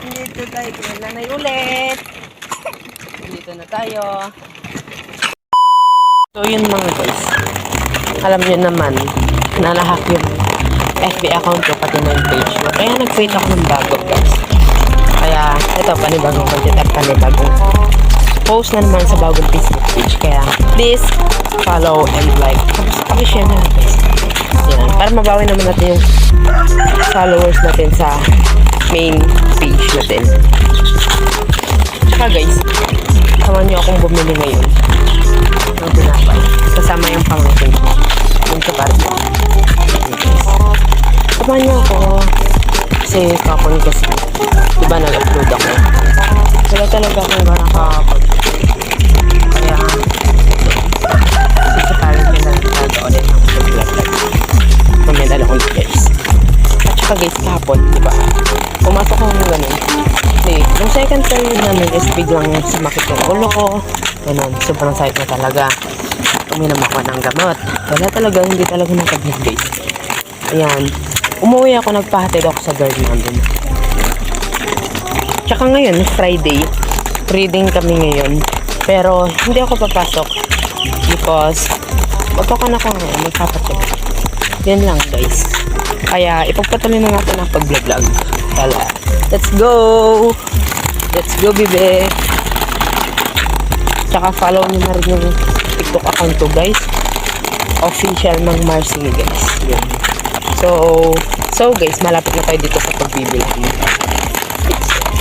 Dito tayo, nanay ulit. Dito na tayo. So yun mga guys. Alam nyo naman, na nahack yung FB account ko, pati na yung page ko. Kaya nag-create ako ng bago guys. Kaya ito, panibagong content at panibagong post na naman sa bagong Facebook page. Kaya please follow and like. Pakishare na lang guys. Yan. Para mabawi naman natin yung followers natin sa main page natin. Tsaka guys, samahan nyo akong bumili ngayon ng tinapay. Kasama yung panglaking ko. Yung kaparto. Samahan nyo ako. Kasi kapon kasi. Diba nag-upload ako. Wala talaga akong gana kakapag. Kaya sisipalin ko na talaga ulit ang pag-vlog. Pamedal ako guys. At saka guys, kahapon, diba? Pumasok ako ng ganun. Kasi, yung second period namin is biglang sumakit yung ulo ko. Ganun, sobrang sakit na talaga. Uminom ako ng gamot. Wala talaga, hindi talaga nakagod guys. Ayan. Umuwi ako, nagpahatid ako sa guard namin. Tsaka ngayon, Friday. Reading kami ngayon. Pero, hindi ako papasok. Because, magpakan ako ngayon, magpapatid. Yan lang guys. Kaya, ipagpatuloy na natin ang pag-vlog. Tala. Let's go! Let's go, bebe! Tsaka follow nyo na rin yung TikTok account ko, guys. Official ng Marcy, guys. Yun. So guys, malapit na tayo dito sa pagbibilang.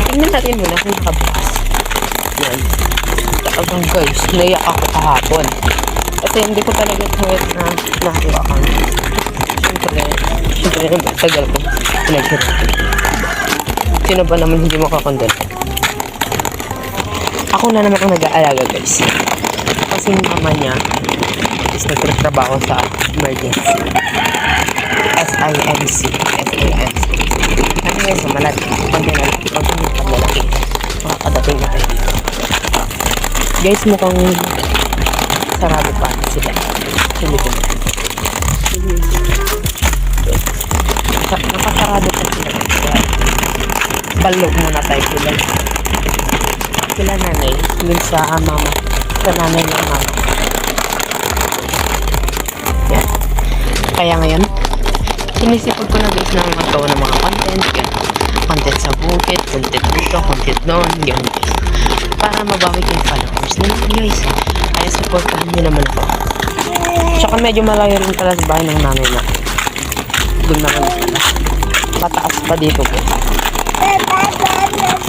Tingnan natin muna kung nakabukas. Yan. Tsaka guys, naiyak ako kahapon. Kasi hindi ko talaga kahit na nakuha account. Siyempre, tagal ko pinaghirapan. Sino ba naman hindi makakondol? Ako na naman ang nag-aalaga guys. Kasi yung mama niya is nagtrabaho sa emergency. SIMC. Kasi ngayon sa malaki. Pag malaki. Makakadating na tayo dito. Guys, mukhang sarado pa sila. Hindi ko na. Nakasarado pa sila. Balog muna tayo sila. Sila nanay. Yun sa mama. Sa nanay ng mama. Yan. Kaya ngayon, sinisipag ko na guys na magawa ng mga content. Yan. Content sa bukit, content dito, content doon. Yan guys. Para mabawi kayong followers naman guys. Kaya supportahan nyo naman ako. Tsaka medyo malayo rin pala sa bahay ng nanay na. Doon naman pala. Mataas pa dito po.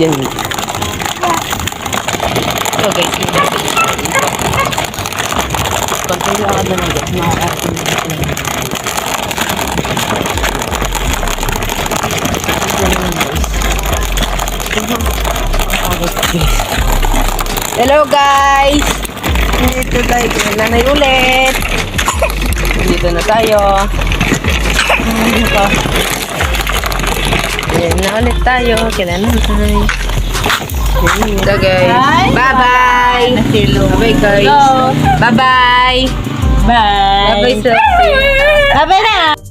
Yan. So guys, continue ako na lang guys. Makakarating na guys. Hello guys! Dito tayo. Nanay ulit. Dito na tayo. Ayan na ulit tayo. Kailan nanay. Hello guys. Bye-bye. Bye-bye guys. Bye-bye. Bye. Bye-bye. Bye-bye na.